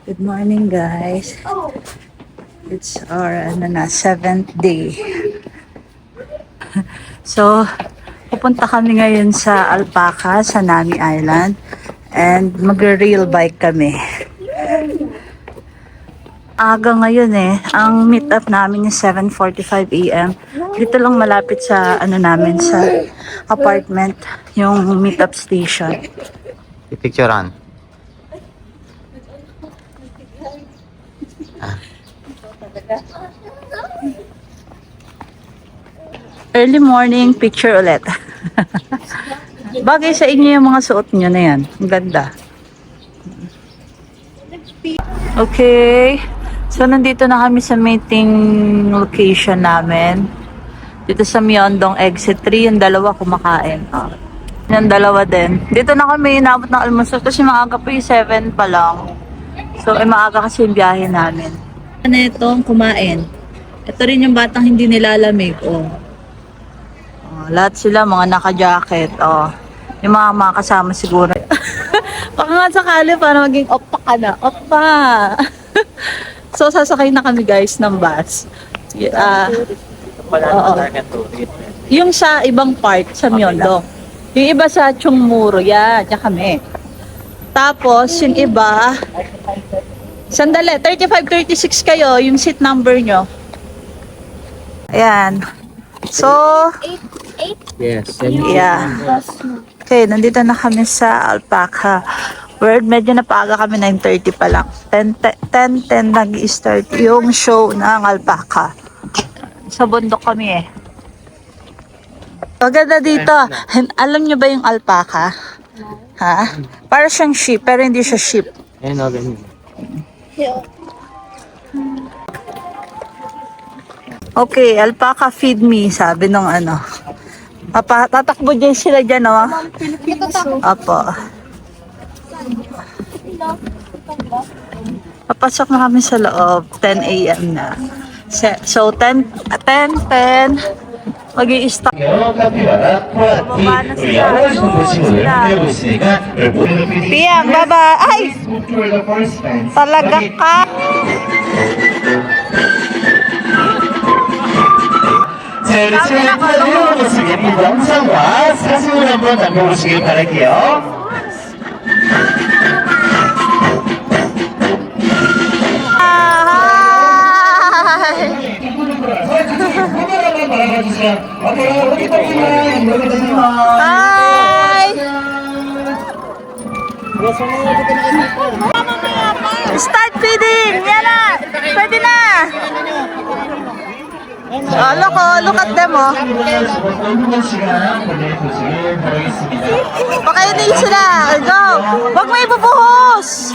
Good morning, guys. It's our seventh day. So, pupunta kami ngayon sa Alpaca, sa Nami Island. And mag-rail bike kami. Aga ngayon eh. Ang meet up namin is 7:45 AM. Dito lang malapit sa namin sa apartment, yung meet up station. Picturean. Early morning picture ulit. Bagay sa inyo yung mga suot nyo na yan. Ang ganda. Okay. So, nandito na kami sa meeting location namin. Dito sa Myeongdong Exit 3, yung dalawa kumakain. Yung dalawa din. Dito na kami inabot ng almusal kasi maaga pa yung 7 pa lang. So, maaga kasi yung biyahe namin. Ano itong kumain? Ito rin yung batang hindi nilalamig. Lahat sila mga naka-jacket. Yung mga kasama siguro. Baka nga sakali para maging oppa ka na. Oppa! So, sasakay na kami guys ng bus. Yung sa ibang part, sa Myeongdong. Yung iba sa Chungmuro, yan. Diyan kami. Tapos, yung iba, sandali, 35-36 kayo, yung seat number nyo. Ayan. So, Yes. yeah. Okay, nandito na kami sa Alpaca. Medyo napaga kami, 9:30 pa lang. 10:10 nag-start yung show ng Alpaca. Sa bundok kami eh. Maganda dito. Alam nyo ba yung alpaca? Ha? Para siyang sheep, pero hindi siya sheep. Ayun o, ganyan. Okay, alpaca feed me, sabi nung tatakbo dyan sila dyan, oh. Apo. Papasok na kami sa loob, 10 AM na. So, 10, mag-i-stop. Baba na sila. Ayun sila. Piyang, baba. Ay! Talaga ka. 자유로운 모습의 영상과 사진을 한번 남겨보시길 바랄게요. Hi! Start feeding! Yan na! Pwede na! Look at them, oh. Pakainin sila. Go. Huwag mo ibubuhos.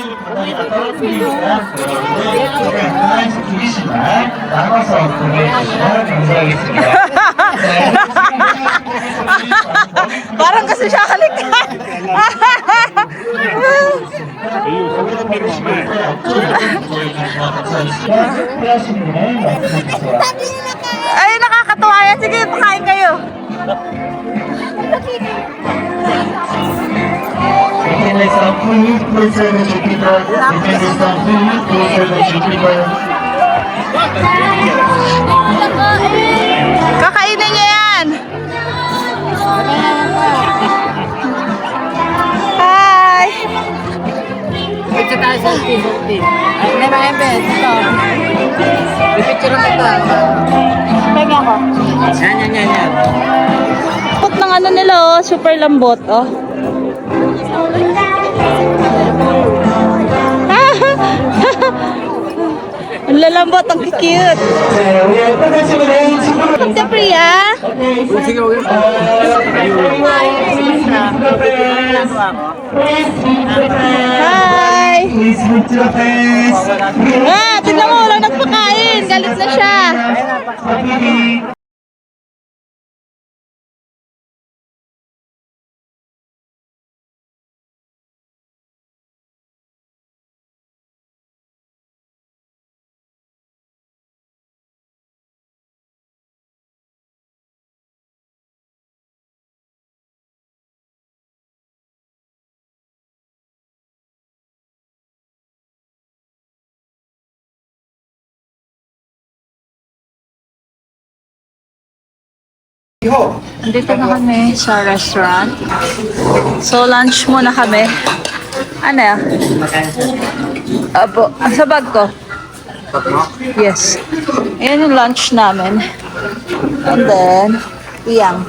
Parang kasi siya halikan. Ay, nakakatuwa yan. Sige, pakain kayo. Kakainin niya yan. Hi. Picture tayo selfie. Ay, may mga embed. Ito. Pipicture mo ito. Pwede ako. Yan. Lambot ng nila, oh. Super lambot, oh. Ang lalambot, ang cute. Ito, Priya. Hi! Tignan mo, walang nagpakain. Galit na siya. Nandito na kami sa restaurant. So, lunch muna kami. Ano yan? Apo, sa bag ko. Yes. Ayan yung lunch namin. And then, iyang.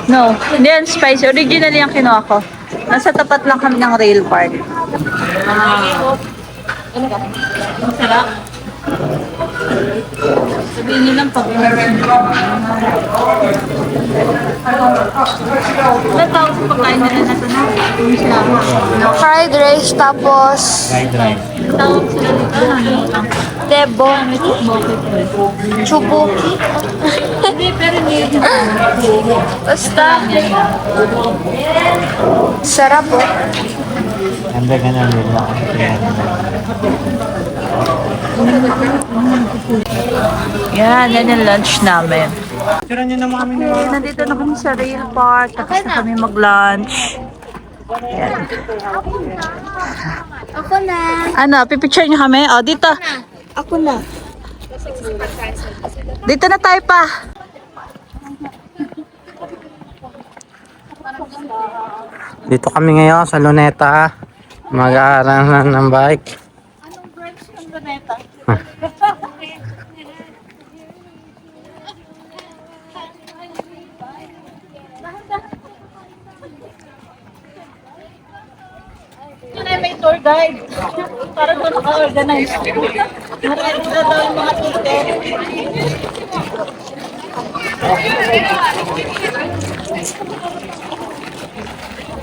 No, hindi yan spicy. Original yung kinuha ko. Nasa tapat lang kami ng rail park. Masarap. Sabihin nyo lang pag Ano tawag sa pagkain nila na ito na? Fried rice tapos Fried rice. Tawag sila dito. debo, chubuki. Hindi, pero hindi. Basta sarap po. Handa ka na nila. Yan yung lunch namin. Tira nyo naman kami Okay, nandito na kami sa rail park. Tapos na kami mag-lunch. Yan. Ako na. Ano, pipicture nyo kami? O, dito. Ako na. Dito na tayo pa. Dito kami ngayon sa Luneta. Mag-aaral ng bike. Anong branch ng Luneta? May tour guide. Para doon naka-organize. Marami na daw yung mga ticket.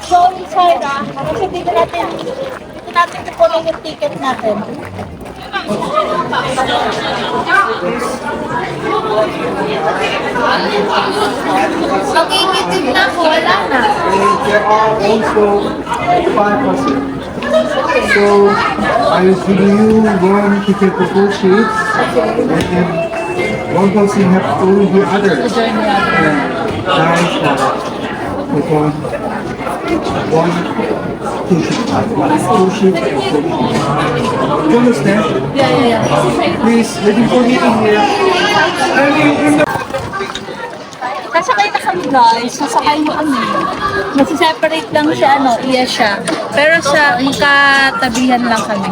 So, inside kasi dito natin kukunin yung ticket natin. Makikitig na ako, wala na. There are also 5%. So I will give you one ticket to two sheets, and one person have to the other. Nice. This one, two sheets, two sheets. You understand? Yeah. Please, waiting for me in here. Nasakay na kami guys, nasakay na kami. Nasi-separate lang siya, iya siya. Pero sa magkatabihan lang kami.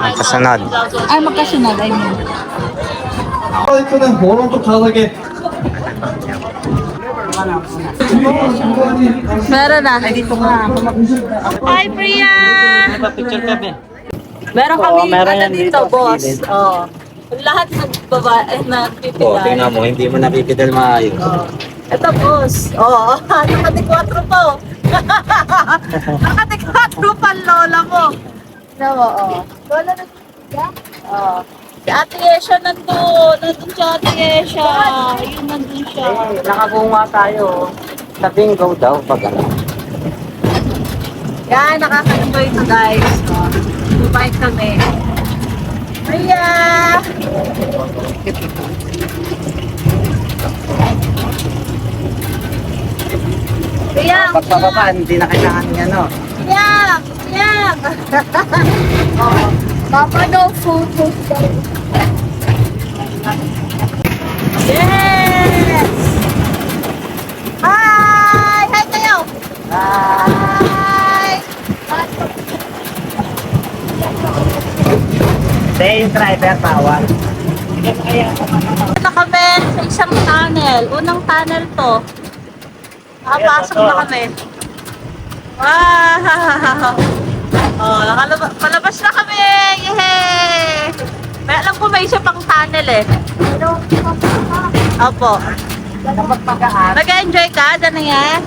Magkasunod. Ay, magkasunod, I mean. 이거는 뭐랑 또 다르게. Meron na. Hi, Priya! Picture ka, Ben. Meron kami dito, boss. Oh. Lahat ng babae na pipila. mo, hindi mo napipidal maayos. Ito, boss. Oo, nakatikwattro pa, oh. Nakatikwattro pa ang lola mo. Nawa, oh. Lola na siya? Oo. Si Ate Yesha nandun. Nandun si Ate Yesha. Ayun, nandun siya. Nakabunga tayo. Sa bingo daw, pag ano. Yan, nakaka-enjoy ito, guys. Bye kami. Priya! Priya! Pagpapaba, hindi na kailangan niya, no? Priya! Priya! Mama, no photo. Yes! Hi! Hi kayo! Hi! Stay driver, bawal. Na kami sa isang tunnel. Unang tunnel to. Nakapasok na kami. Wow! Oh, palabas na kami! Yehey! May alam ko may isa pang tunnel eh. Opo. Nag-enjoy ka? Diyan na yan?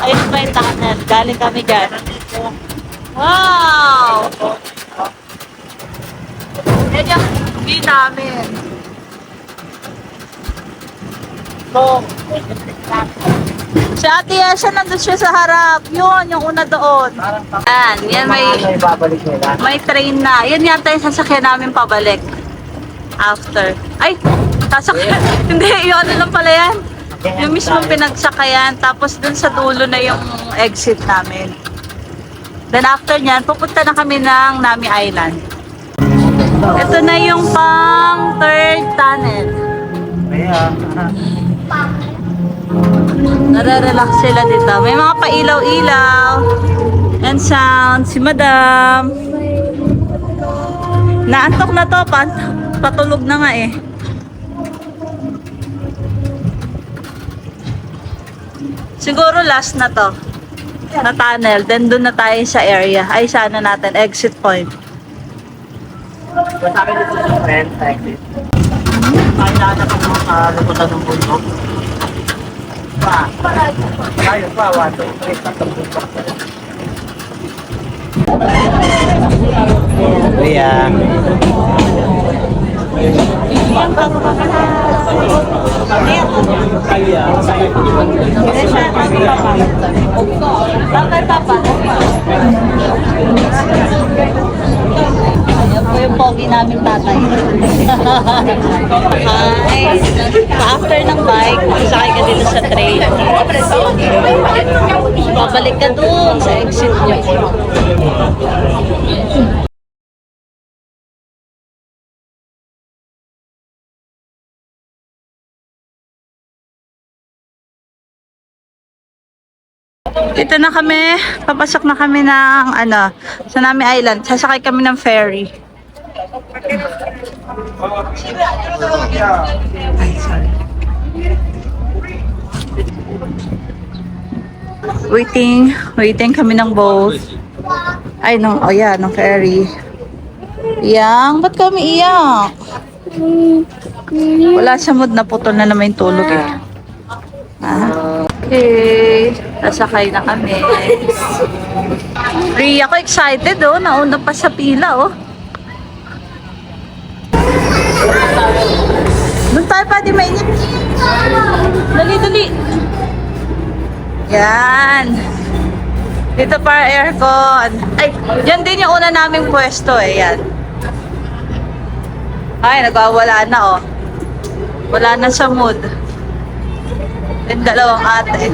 Ayun pa yung tunnel. Galing kami dyan. Wow! Yan yung view namin. So, si Ate Yesha nandun siya sa harap. Yun, yung una doon. Yan Ibabalik nila. may train na. Yan yata yung sasakyan namin pabalik. After. Ay, sasakyan. Hindi, yung ano lang pala yan. Yung mismo pinagsakayan. Tapos dun sa dulo na yung exit namin. Then after nyan, pupunta na kami ng Nami Island. Ito na yung pang third tunnel. Nare-relax sila dito. May mga pailaw-ilaw. And sound. Si Madam. Naantok na to. Patulog na nga eh. Siguro last na to. Na tunnel. Then doon na tayo sa area. Ay, sana natin. Exit point. Sa akin dito sa friend, exit. Kaya na kami sa lubutan ng bundok. Tayo pa, 1, 2, 3, tatlong bundok. Kuya. Bakit, Papa? Ayan po yung pogi namin tatay. Hi! After ng bike, sakay ka dito sa train. Babalik ka dun sa exit nyo. Dito na kami, papasok na kami ng Sanami Island. Sasakay kami ng ferry. Ay, sorry. Waiting kami ng boat. Ay, ng ferry. Ba't kami iyak? Wala sa mood, naputol na naman yung tulog eh. Okay, sasakay na kami. Ria ko excited oh, nauna pa sa pila oh. Doon tayo pa, di mainit. Dali. Yan. Dito para aircon. Ay, yan din yung una naming pwesto eh, yan. Ay, nagwawala na oh. Wala na sa mood. Yung dalawang ate.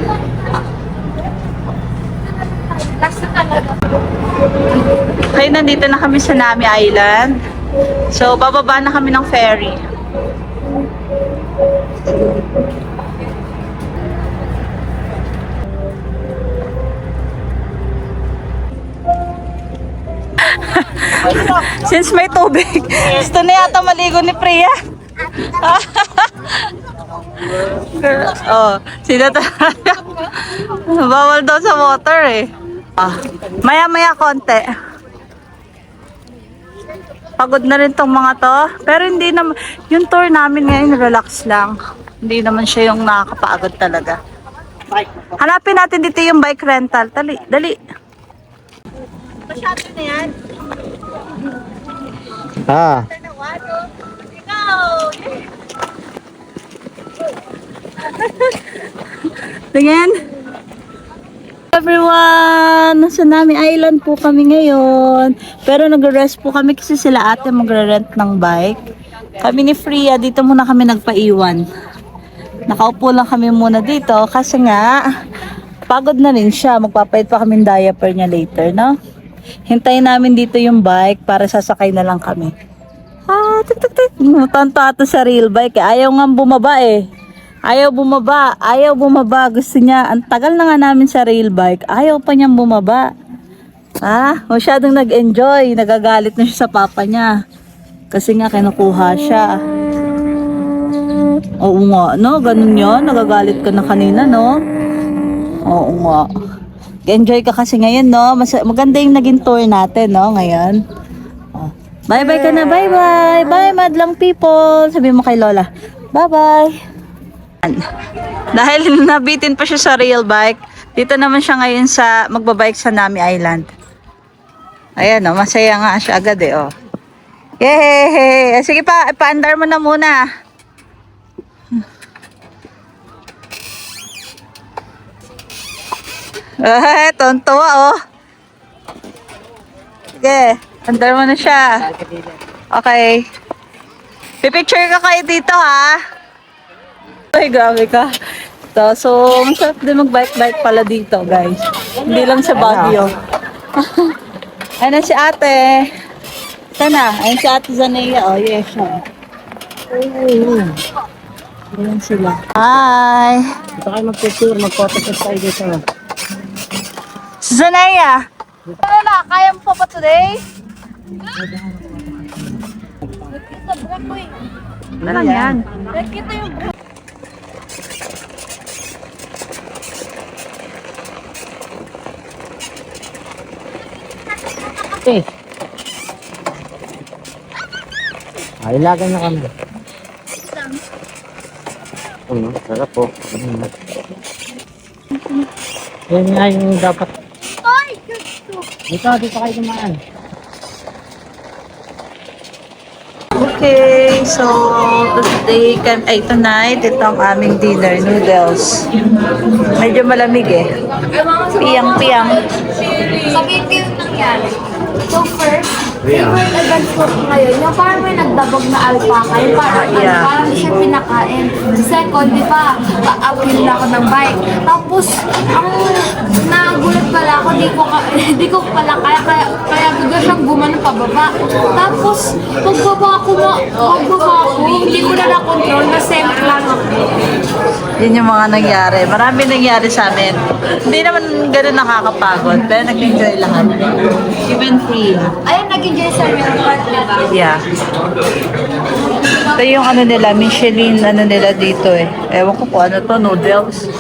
Okay, nandito na kami sa Nami Island. So, bababa na kami ng ferry. Since may tubig, gusto na yata maligo ni Priya. Sino tayo? Bawal daw sa water eh. Maya-maya konti. Pagod na rin tong mga to. Pero hindi naman, yung tour namin ngayon relax lang. Hindi naman siya yung nakakapagod talaga. Hanapin natin dito yung bike rental. Dali. Masyado na yan. Tingin. Everyone, nasa Nami Island po kami ngayon. Pero nagre-rest po kami kasi sila ate magre-rent ng bike. Kami ni Freya, dito muna kami nagpaiwan. Nakaupo lang kami muna dito kasi nga pagod na rin siya. Magpapait pa kami ng diaper niya later, no? Hintayin namin dito yung bike para sasakay na lang kami. Tanto sa real bike. Ayaw nga bumaba eh. Ayaw bumaba. Gusto niya, ang tagal na nga namin sa rail bike. Ayaw pa niyang bumaba. Masyadong nag-enjoy. Nagagalit na siya sa papa niya. Kasi nga kinukuha siya. Oo nga, no? Ganun yun. Nagagalit ka na kanina, no? Oo nga. Enjoy ka kasi ngayon, no? Maganda yung naging tour natin, no? Ngayon. Bye-bye ka na. Bye-bye. Bye, madlang people. Sabi mo kay Lola. Bye-bye. Dahil nabitin pa siya sa real bike, dito naman siya ngayon sa magbabike sa Nami Island. Ayan o, masaya nga siya agad eh o. Yay! Sige pa, ipaandar mo na muna. Tontuwa o. Sige, andar mo na siya. Okay. Pipicture ka kayo dito ha. Ay, grabe ka. So, masarap din mag-bike-bike pala dito, guys. Hindi lang sa Baguio. Ano si ate? Ito na. Ayun si Ate Zanea. Oh, yes siya. Ayan sila. Hi! Ito kayo mag-picture, mag-photoshoot tayo dito. Zanea! Ano na? Kaya mo pa ba today? Ano lang yan? Okay. Ilagan na kami. Sarap po. Yan nga yung dapat. Dito kayo dumaan. Okay, so tonight, ito ang aming dinner, noodles. Medyo malamig eh. Piyang-piyang. Sabihin ko yung nangyari. So first, favorite event ko ngayon, yung parang may nagdabog na alpaca, yung parang, Yeah. parang hindi siya pinakain. Second, di ba, pa-uphill na ako ng bike. Tapos, ang nagulat pala ako, di ko pala kaya bigla siyang gumano pababa. Tapos, pagbaba ako, hindi ko na na-control, na-send lang ako. Yun yung mga nangyari. Marami nangyari sa amin. Hindi naman ganun nakakapagod, pero nag-enjoy lahat. Even free. Ayun, nag-enjoy sa real part, di ba? Yeah. Ito yung ano nila, Michelin ano nila dito eh. Ewan ko kung ano to, noodles.